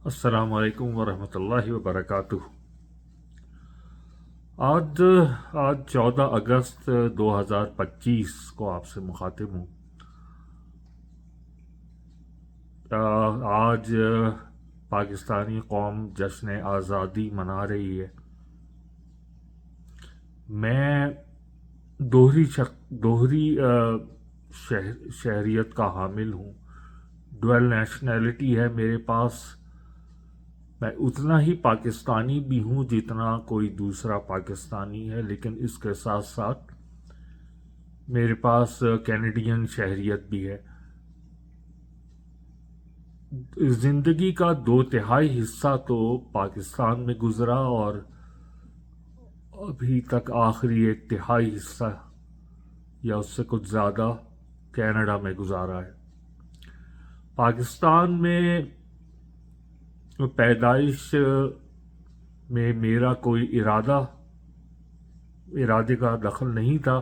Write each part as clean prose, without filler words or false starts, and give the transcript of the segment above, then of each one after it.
السلام علیکم ورحمۃ اللہ وبرکاتہ۔ آج آج 14 اگست 2025 کو آپ سے مخاطب ہوں۔ آج پاکستانی قوم جشن آزادی منا رہی ہے۔ میں دوہری شہریت کا حامل ہوں، ڈویل نیشنلٹی ہے میرے پاس۔ میں اتنا ہی پاکستانی بھی ہوں جتنا کوئی دوسرا پاکستانی ہے، لیکن اس کے ساتھ ساتھ میرے پاس کینیڈین شہریت بھی ہے۔ زندگی کا 2/3 حصہ تو پاکستان میں گزرا اور ابھی تک آخری 1/3 حصہ یا اس سے کچھ زیادہ کینیڈا میں گزارا ہے۔ پاکستان میں پیدائش میں میرا کوئی ارادے کا دخل نہیں تھا،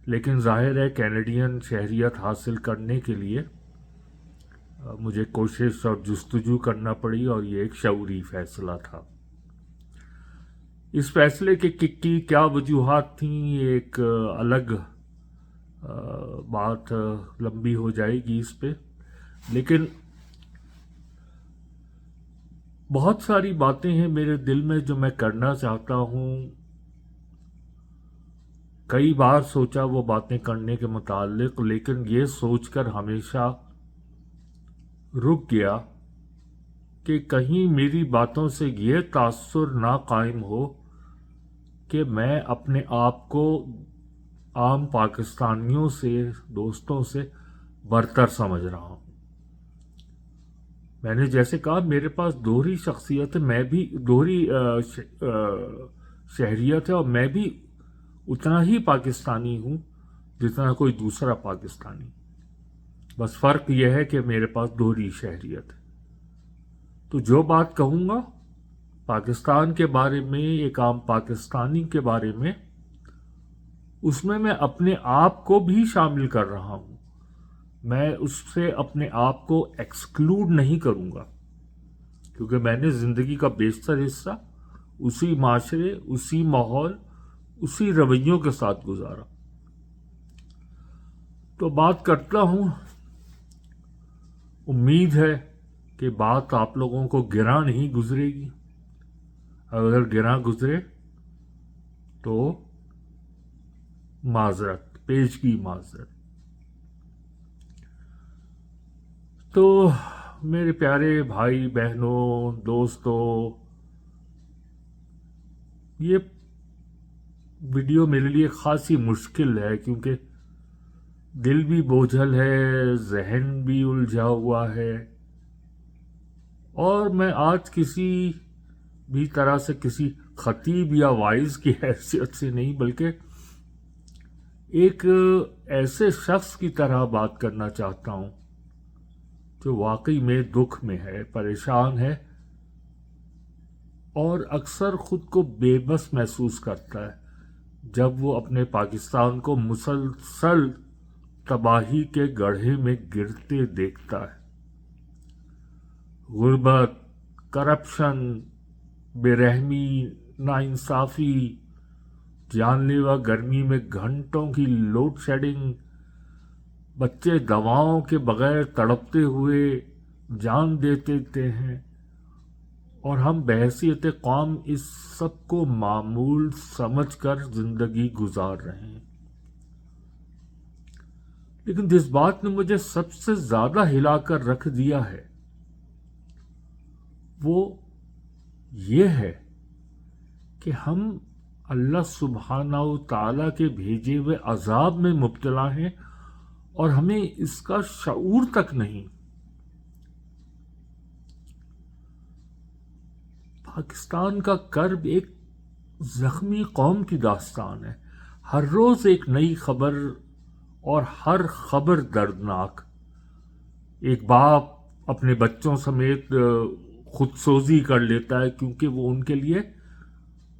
لیکن ظاہر ہے کینیڈین شہریت حاصل کرنے کے لیے مجھے کوشش اور جستجو کرنا پڑی، اور یہ ایک شعوری فیصلہ تھا۔ اس فیصلے کی کیا وجوہات تھیں، یہ ایک الگ بات لمبی ہو جائے گی اس پہ، لیکن بہت ساری باتیں ہیں میرے دل میں جو میں کرنا چاہتا ہوں۔ کئی بار سوچا وہ باتیں کرنے کے متعلق، لیکن یہ سوچ کر ہمیشہ رک گیا کہ کہیں میری باتوں سے یہ تاثر نہ قائم ہو کہ میں اپنے آپ کو عام پاکستانیوں سے، دوستوں سے برتر سمجھ رہا ہوں۔ میں نے جیسے کہا میرے پاس دوہری شخصیت ہے، میں بھی دوہری شہریت ہے، اور میں بھی اتنا ہی پاکستانی ہوں جتنا کوئی دوسرا پاکستانی۔ بس فرق یہ ہے کہ میرے پاس دوہری شہریت ہے۔ تو جو بات کہوں گا پاکستان کے بارے میں، ایک عام پاکستانی کے بارے میں، اس میں اپنے آپ کو بھی شامل کر رہا ہوں۔ میں اس سے اپنے آپ کو ایکسکلوڈ نہیں کروں گا، کیونکہ میں نے زندگی کا بیشتر حصہ اسی معاشرے، اسی ماحول، اسی رویوں کے ساتھ گزارا۔ تو بات کرتا ہوں، امید ہے کہ بات آپ لوگوں کو گراں نہیں گزرے گی۔ اگر گراں گزرے تو معذرت، پیشگی معذرت۔ تو میرے پیارے بھائی بہنوں، دوستوں، یہ ویڈیو میرے لیے خاصی مشکل ہے، کیونکہ دل بھی بوجھل ہے، ذہن بھی الجھا ہوا ہے، اور میں آج کسی بھی طرح سے کسی خطیب یا وائز کی حیثیت سے نہیں، بلکہ ایک ایسے شخص کی طرح بات کرنا چاہتا ہوں جو واقعی میں دکھ میں ہے، پریشان ہے، اور اکثر خود کو بے بس محسوس کرتا ہے جب وہ اپنے پاکستان کو مسلسل تباہی کے گڑھے میں گرتے دیکھتا ہے۔ غربت، کرپشن، بے رحمی، ناانصافی، جان لیوا گرمی میں گھنٹوں کی لوڈ شیڈنگ، بچے دواؤں کے بغیر تڑپتے ہوئے جان دیتے ہیں، اور ہم بحیثیت قوم اس سب کو معمول سمجھ کر زندگی گزار رہے ہیں۔ لیکن جس بات نے مجھے سب سے زیادہ ہلا کر رکھ دیا ہے وہ یہ ہے کہ ہم اللہ سبحانہ و تعالیٰ کے بھیجے ہوئے عذاب میں مبتلا ہیں، اور ہمیں اس کا شعور تک نہیں۔ پاکستان کا کرب ایک زخمی قوم کی داستان ہے، ہر روز ایک نئی خبر، اور ہر خبر دردناک۔ ایک باپ اپنے بچوں سمیت خود سوزی کر لیتا ہے کیونکہ وہ ان کے لیے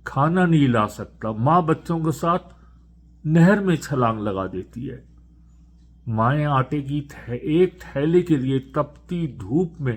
کھانا نہیں لا سکتا۔ ماں بچوں کے ساتھ نہر میں چھلانگ لگا دیتی ہے۔ مائیں آٹے کی ایک تھیلے کے لیے تپتی دھوپ میں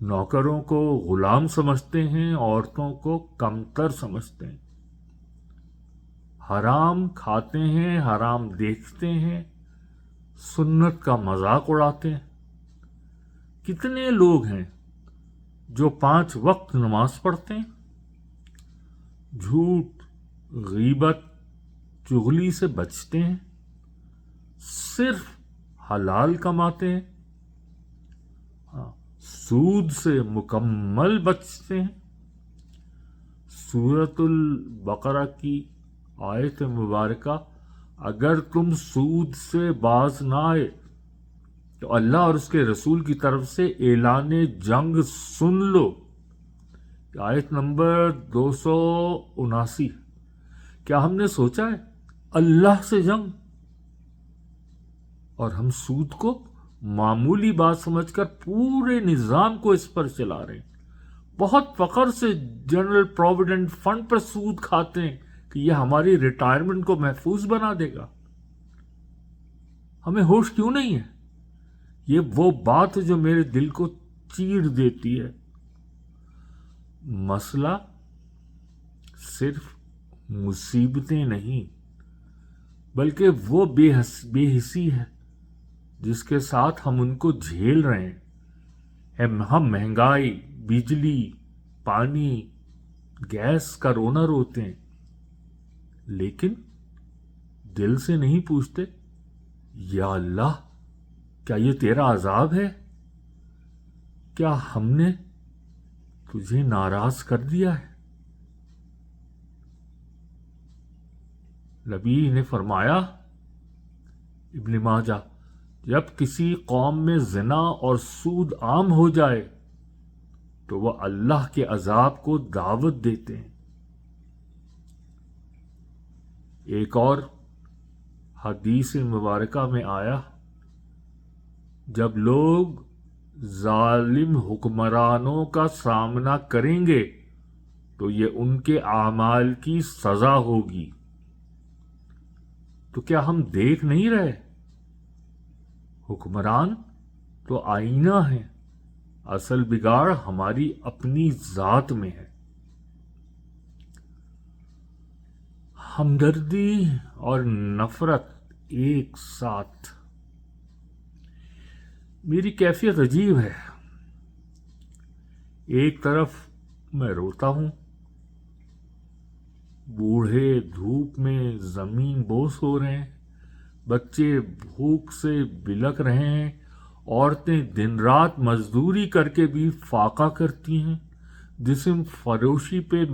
نوکروں کو غلام سمجھتے ہیں، عورتوں کو کمتر سمجھتے ہیں، حرام کھاتے ہیں، حرام دیکھتے ہیں، سنت کا مذاق اڑاتے ہیں۔ کتنے لوگ ہیں جو 5 وقت نماز پڑھتے ہیں، جھوٹ، غیبت، چغلی سے بچتے ہیں، صرف حلال کماتے ہیں، سود سے مکمل بچتے ہیں۔ سورۃ البقرہ کی آیت مبارکہ، اگر تم سود سے باز نہ آئے تو اللہ اور اس کے رسول کی طرف سے اعلان جنگ سن لو۔ آیت نمبر 279۔ کیا ہم نے سوچا ہے اللہ سے جنگ، اور ہم سود کو معمولی بات سمجھ کر پورے نظام کو اس پر چلا رہے ہیں۔ بہت فخر سے جنرل پروویڈنٹ فنڈ پر سود کھاتے ہیں کہ یہ ہماری ریٹائرمنٹ کو محفوظ بنا دے گا۔ ہمیں ہوش کیوں نہیں ہے؟ یہ وہ بات ہے جو میرے دل کو چیر دیتی ہے۔ مسئلہ صرف مصیبتیں نہیں، بلکہ وہ بے حسی ہے جس کے ساتھ ہم ان کو جھیل رہے ہیں۔ ہم مہنگائی، بجلی، پانی، گیس کا رونا روتے ہیں، لیکن دل سے نہیں پوچھتے یا اللہ کیا یہ تیرا عذاب ہے؟ کیا ہم نے تجھے ناراض کر دیا ہے؟ نبی نے فرمایا، ابن ماجہ، جب کسی قوم میں زنا اور سود عام ہو جائے تو وہ اللہ کے عذاب کو دعوت دیتے ہیں۔ ایک اور حدیث مبارکہ میں آیا، جب لوگ ظالم حکمرانوں کا سامنا کریں گے تو یہ ان کے اعمال کی سزا ہوگی۔ تو کیا ہم دیکھ نہیں رہے؟ حکمران تو آئینہ ہیں، اصل بگاڑ ہماری اپنی ذات میں ہے۔ ہمدردی اور نفرت ایک ساتھ۔ میری کیفیت عجیب ہے، ایک طرف میں روتا ہوں، بوڑھے دھوپ میں زمین بوس ہو رہے ہیں، بچے بھوک سے بلک رہے ہیں، عورتیں دن رات مزدوری کر کے بھی فاقہ کرتی ہیں، جسم فروشی پہ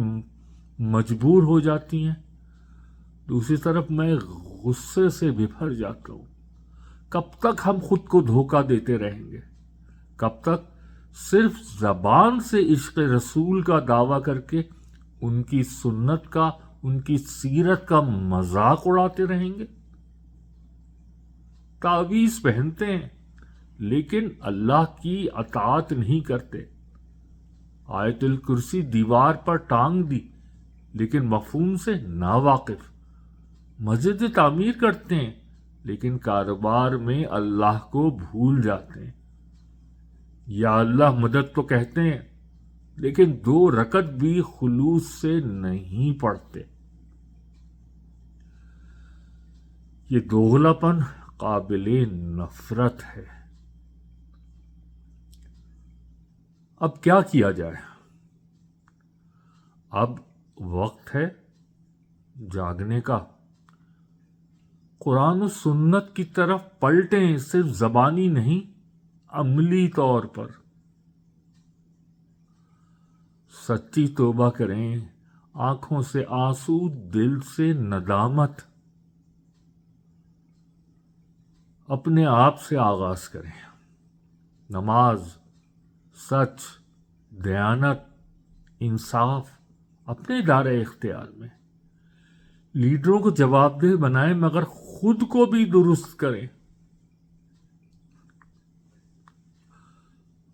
مجبور ہو جاتی ہیں۔ دوسری طرف میں غصے سے بھر جاتا ہوں۔ کب تک ہم خود کو دھوکہ دیتے رہیں گے؟ کب تک صرف زبان سے عشق رسول کا دعویٰ کر کے ان کی سنت کا، ان کی سیرت کا مذاق اڑاتے رہیں گے؟ تعویذ پہنتے ہیں لیکن اللہ کی اطاعت نہیں کرتے، آیت الکرسی دیوار پر ٹانگ دی لیکن مفہوم سے ناواقف، مسجد تعمیر کرتے ہیں لیکن کاروبار میں اللہ کو بھول جاتے ہیں، یا اللہ مدد تو کہتے ہیں لیکن 2 رکعت بھی خلوص سے نہیں پڑھتے۔ یہ دوغلاپن قابل نفرت ہے۔ اب کیا کیا جائے؟ اب وقت ہے جاگنے کا۔ قرآن و سنت کی طرف پلٹیں، صرف زبانی نہیں، عملی طور پر۔ سچی توبہ کریں، آنکھوں سے آنسو، دل سے ندامت، اپنے آپ سے آغاز کریں۔ نماز، سچ، دیانت، انصاف اپنے دائرۂ اختیار میں۔ لیڈروں کو جواب دہ بنائیں مگر خود کو بھی درست کریں۔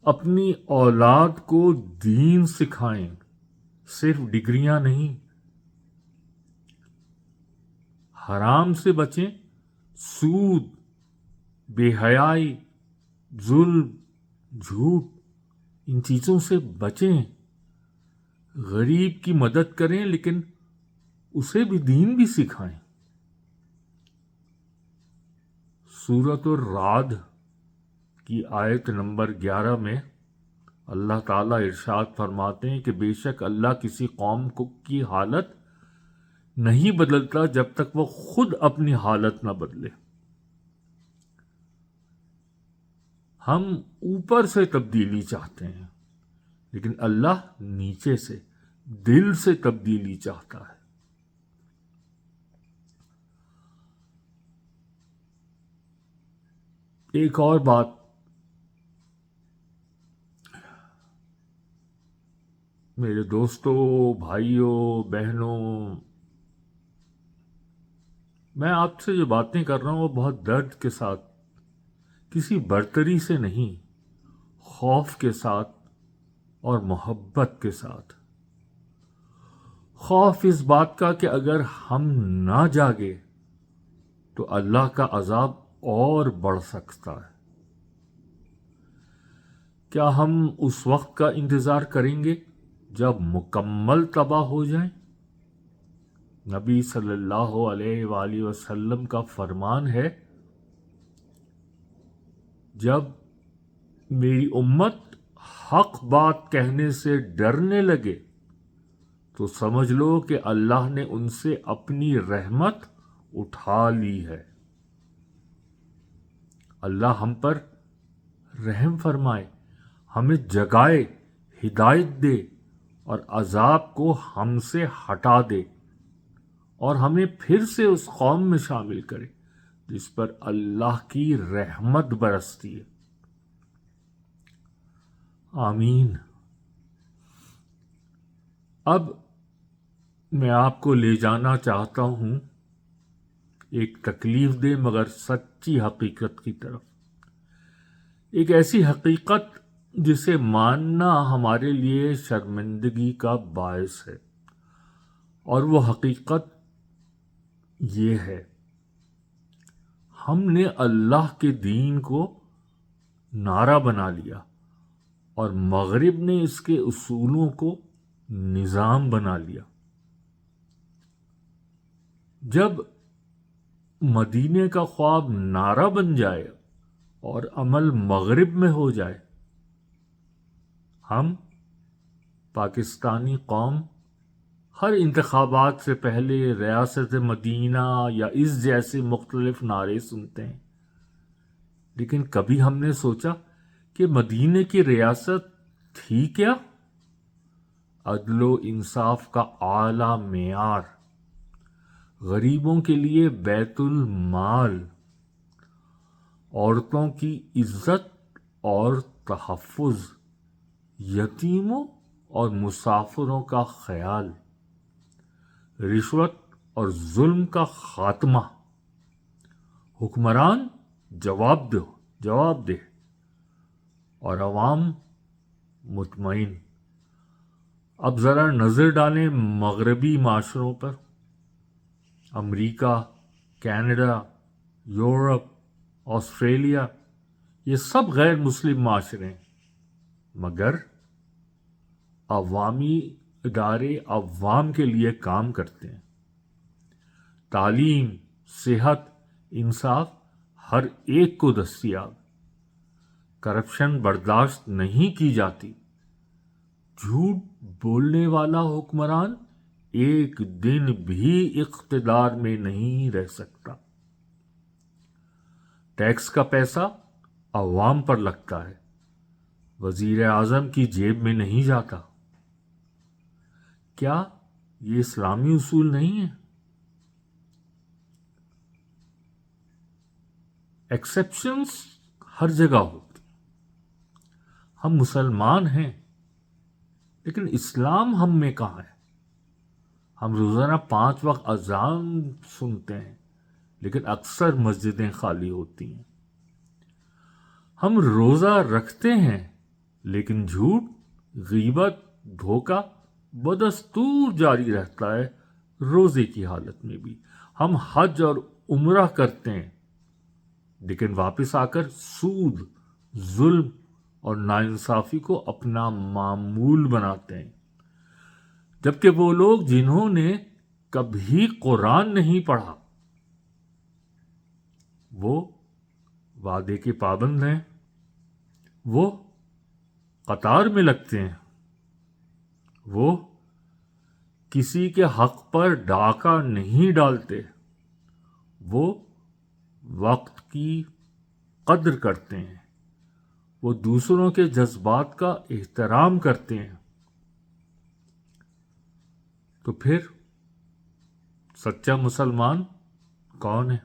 اپنی اولاد کو دین سکھائیں، صرف ڈگریاں نہیں۔ حرام سے بچیں، سود، بے حیائی، ظلم، جھوٹ ان چیزوں سے بچیں. غریب کی مدد کریں لیکن اسے بھی دین بھی سکھائیں. سورۃ الرعد کی آیت نمبر 11 میں اللہ تعالیٰ ارشاد فرماتے ہیں کہ بے شک اللہ کسی قوم کی حالت نہیں بدلتا جب تک وہ خود اپنی حالت نہ بدلے. ہم اوپر سے تبدیلی چاہتے ہیں لیکن اللہ نیچے سے، دل سے تبدیلی چاہتا ہے. ایک اور بات، میرے دوستوں، بھائیوں، بہنوں، میں آپ سے جو باتیں کر رہا ہوں وہ بہت درد کے ساتھ، کسی برتری سے نہیں، خوف کے ساتھ اور محبت کے ساتھ. خوف اس بات کا کہ اگر ہم نہ جاگے تو اللہ کا عذاب اور بڑھ سکتا ہے. کیا ہم اس وقت کا انتظار کریں گے جب مکمل تباہ ہو جائیں؟ نبی صلی اللہ علیہ وآلہ وسلم کا فرمان ہے، جب میری امت حق بات کہنے سے ڈرنے لگے تو سمجھ لو کہ اللہ نے ان سے اپنی رحمت اٹھا لی ہے. اللہ ہم پر رحم فرمائے، ہمیں جگائے، ہدایت دے اور عذاب کو ہم سے ہٹا دے اور ہمیں پھر سے اس قوم میں شامل کرے جس پر اللہ کی رحمت برستی ہے. آمین. اب میں آپ کو لے جانا چاہتا ہوں ایک تکلیف دہ مگر سچی حقیقت کی طرف. ایک ایسی حقیقت جسے ماننا ہمارے لیے شرمندگی کا باعث ہے، اور وہ حقیقت یہ ہے، ہم نے اللہ کے دین کو نعرہ بنا لیا اور مغرب نے اس کے اصولوں کو نظام بنا لیا. جب مدینے کا خواب نعرہ بن جائے اور عمل مغرب میں ہو جائے، ہم پاکستانی قوم ہر انتخابات سے پہلے ریاست مدینہ یا اس جیسے مختلف نعرے سنتے ہیں، لیکن کبھی ہم نے سوچا کہ مدینے کی ریاست تھی کیا؟ عدل و انصاف کا اعلیٰ معیار، غریبوں کے لیے بیت المال، عورتوں کی عزت اور تحفظ، یتیموں اور مسافروں کا خیال، رشوت اور ظلم کا خاتمہ، حکمران جواب دہ اور عوام مطمئن. اب ذرا نظر ڈالیں مغربی معاشروں پر. امریکہ، کینیڈا، یورپ، آسٹریلیا، یہ سب غیر مسلم معاشرے ہیں، مگر عوامی ادارے عوام کے لیے کام کرتے ہیں. تعلیم، صحت، انصاف ہر ایک کو دستیاب. کرپشن برداشت نہیں کی جاتی. جھوٹ بولنے والا حکمران ایک دن بھی اقتدار میں نہیں رہ سکتا. ٹیکس کا پیسہ عوام پر لگتا ہے، وزیر اعظم کی جیب میں نہیں جاتا. کیا یہ اسلامی اصول نہیں ہے؟ ایکسیپشنز ہر جگہ ہوتی. ہم مسلمان ہیں لیکن اسلام ہم میں کہاں ہے؟ ہم روزانہ 5 وقت اذان سنتے ہیں لیکن اکثر مسجدیں خالی ہوتی ہیں. ہم روزہ رکھتے ہیں لیکن جھوٹ، غیبت، دھوکہ بدستور جاری رہتا ہے روزے کی حالت میں بھی. ہم حج اور عمرہ کرتے ہیں لیکن واپس آ کر سود، ظلم اور ناانصافی کو اپنا معمول بناتے ہیں، جبکہ وہ لوگ جنہوں نے کبھی قرآن نہیں پڑھا وہ وعدے کے پابند ہیں، وہ قطار میں لگتے ہیں، وہ کسی کے حق پر ڈاکہ نہیں ڈالتے، وہ وقت کی قدر کرتے ہیں، وہ دوسروں کے جذبات کا احترام کرتے ہیں۔ تو پھر سچا مسلمان کون ہے؟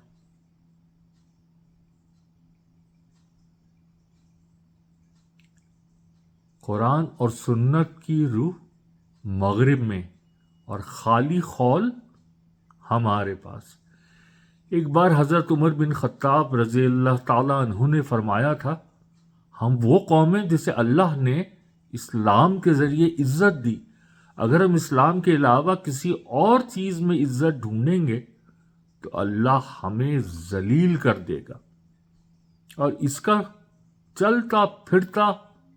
قرآن اور سنت کی روح مغرب میں اور خالی خول ہمارے پاس۔ ایک بار حضرت عمر بن خطاب رضی اللہ تعالیٰ عنہ نے فرمایا تھا، ہم وہ قوم ہیں جسے اللہ نے اسلام کے ذریعے عزت دی، اگر ہم اسلام کے علاوہ کسی اور چیز میں عزت ڈھونڈیں گے تو اللہ ہمیں ذلیل کر دے گا، اور اس کا چلتا پھرتا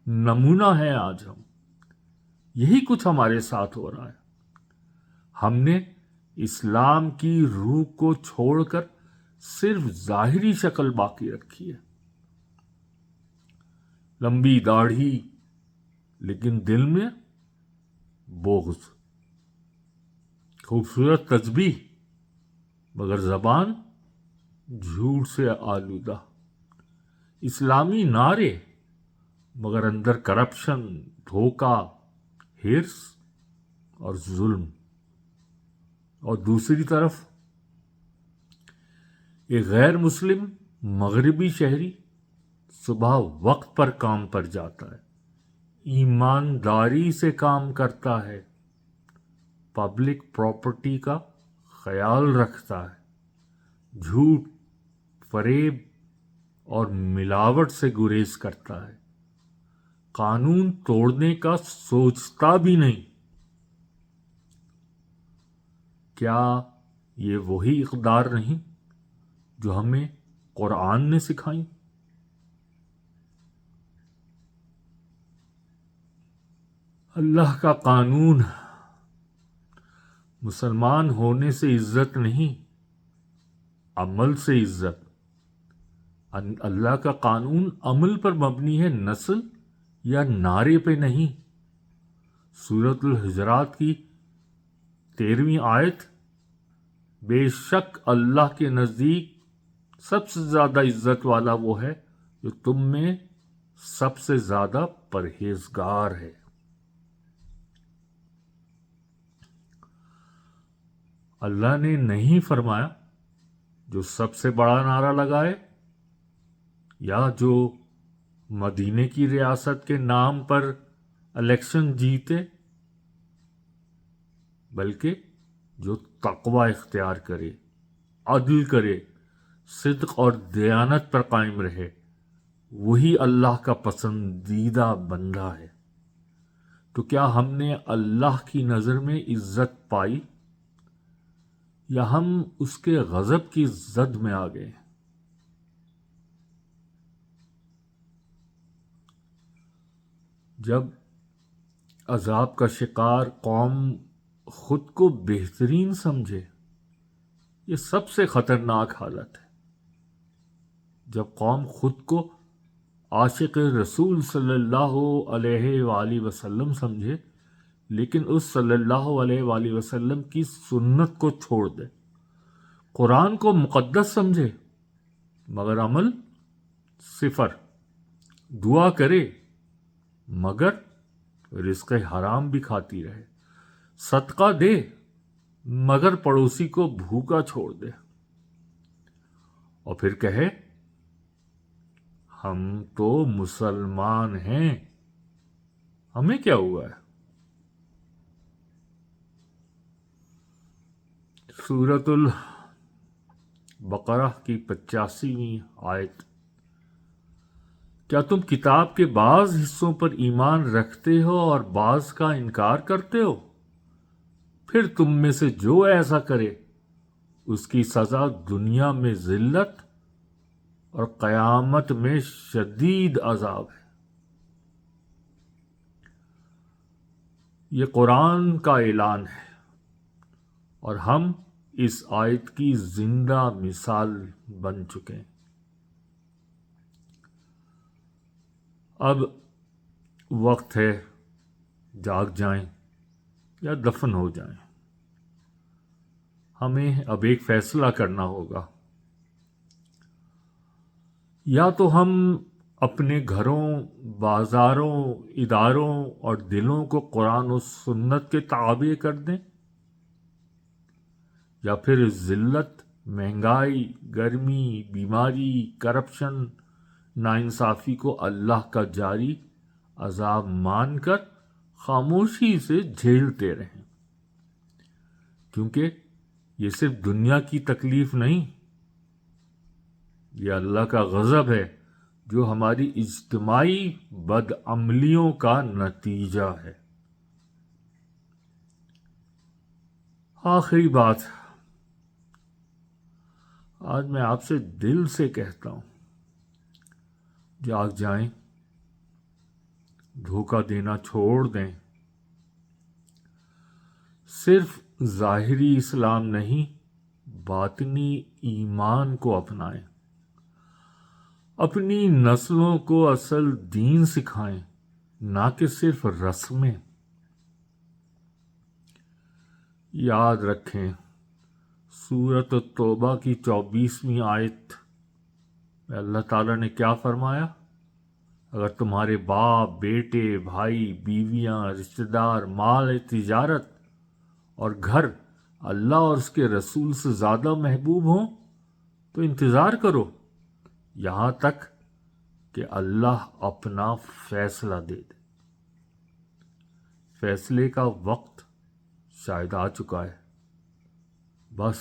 نمونہ ہے آج ہم۔ یہی کچھ ہمارے ساتھ ہو رہا ہے۔ ہم نے اسلام کی روح کو چھوڑ کر صرف ظاہری شکل باقی رکھی ہے، لمبی داڑھی لیکن دل میں بغض، خوبصورت تسبیح مگر زبان جھوٹ سے آلودہ، اسلامی نعرے مگر اندر کرپشن، دھوکہ، ہرس اور ظلم۔ اور دوسری طرف ایک غیر مسلم مغربی شہری صبح وقت پر کام پر جاتا ہے، ایمانداری سے کام کرتا ہے، پبلک پراپرٹی کا خیال رکھتا ہے، جھوٹ، فریب اور ملاوٹ سے گریز کرتا ہے، قانون توڑنے کا سوچتا بھی نہیں۔ کیا یہ وہی اقدار نہیں جو ہمیں قرآن نے سکھائیں؟ اللہ کا قانون مسلمان ہونے سے عزت نہیں، عمل سے عزت۔ اللہ کا قانون عمل پر مبنی ہے، نسل یا نعرے پہ نہیں۔ سورۃ الحجرات کی 13ویں آیت، بے شک اللہ کے نزدیک سب سے زیادہ عزت والا وہ ہے جو تم میں سب سے زیادہ پرہیزگار ہے۔ اللہ نے نہیں فرمایا جو سب سے بڑا نعرہ لگائے یا جو مدینے کی ریاست کے نام پر الیکشن جیتے، بلکہ جو تقوی اختیار کرے، عدل کرے، صدق اور دیانت پر قائم رہے، وہی اللہ کا پسندیدہ بندہ ہے۔ تو کیا ہم نے اللہ کی نظر میں عزت پائی یا ہم اس کے غضب کی زد میں آ گئے؟ جب عذاب کا شکار قوم خود کو بہترین سمجھے، یہ سب سے خطرناک حالت ہے۔ جب قوم خود کو عاشق رسول صلی اللہ علیہ وآلہ وسلم سمجھے لیکن اس صلی اللہ علیہ وآلہ وسلم کی سنت کو چھوڑ دے، قرآن کو مقدس سمجھے مگر عمل صفر، دعا کرے مگر رزق حرام بھی کھاتی رہے، صدقہ دے مگر پڑوسی کو بھوکا چھوڑ دے، اور پھر کہے ہم تو مسلمان ہیں، ہمیں کیا ہوا ہے؟ سورۃ البقرہ کی 85ویں آیت، کیا تم کتاب کے بعض حصوں پر ایمان رکھتے ہو اور بعض کا انکار کرتے ہو؟ پھر تم میں سے جو ایسا کرے اس کی سزا دنیا میں ذلت اور قیامت میں شدید عذاب ہے۔ یہ قرآن کا اعلان ہے اور ہم اس آیت کی زندہ مثال بن چکے ہیں۔ اب وقت ہے جاگ جائیں یا دفن ہو جائیں۔ ہمیں اب ایک فیصلہ کرنا ہوگا، یا تو ہم اپنے گھروں، بازاروں، اداروں اور دلوں کو قرآن و سنت کے تابع کر دیں، یا پھر ذلت، مہنگائی، گرمی، بیماری، کرپشن، ناانصافی کو اللہ کا جاری عذاب مان کر خاموشی سے جھیلتے رہیں، کیونکہ یہ صرف دنیا کی تکلیف نہیں، یہ اللہ کا غضب ہے جو ہماری اجتماعی بدعملیوں کا نتیجہ ہے۔ آخری بات، آج میں آپ سے دل سے کہتا ہوں، جاگ جائیں، دھوکہ دینا چھوڑ دیں، صرف ظاہری اسلام نہیں، باطنی ایمان کو اپنائیں، اپنی نسلوں کو اصل دین سکھائیں، نہ کہ صرف رسمیں۔ یاد رکھیں، سورۃ التوبہ کی 24ویں آیت میں اللہ تعالیٰ نے کیا فرمایا؟ اگر تمہارے باپ، بیٹے، بھائی، بیویاں، رشتہ دار، مال تجارت اور گھر اللہ اور اس کے رسول سے زیادہ محبوب ہوں تو انتظار کرو یہاں تک کہ اللہ اپنا فیصلہ دے دے۔ فیصلے کا وقت شاید آ چکا ہے، بس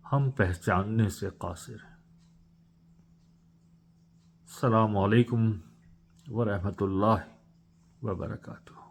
ہم پہچاننے سے قاصر ہیں۔ السلام علیکم ورحمۃ اللہ وبرکاتہ۔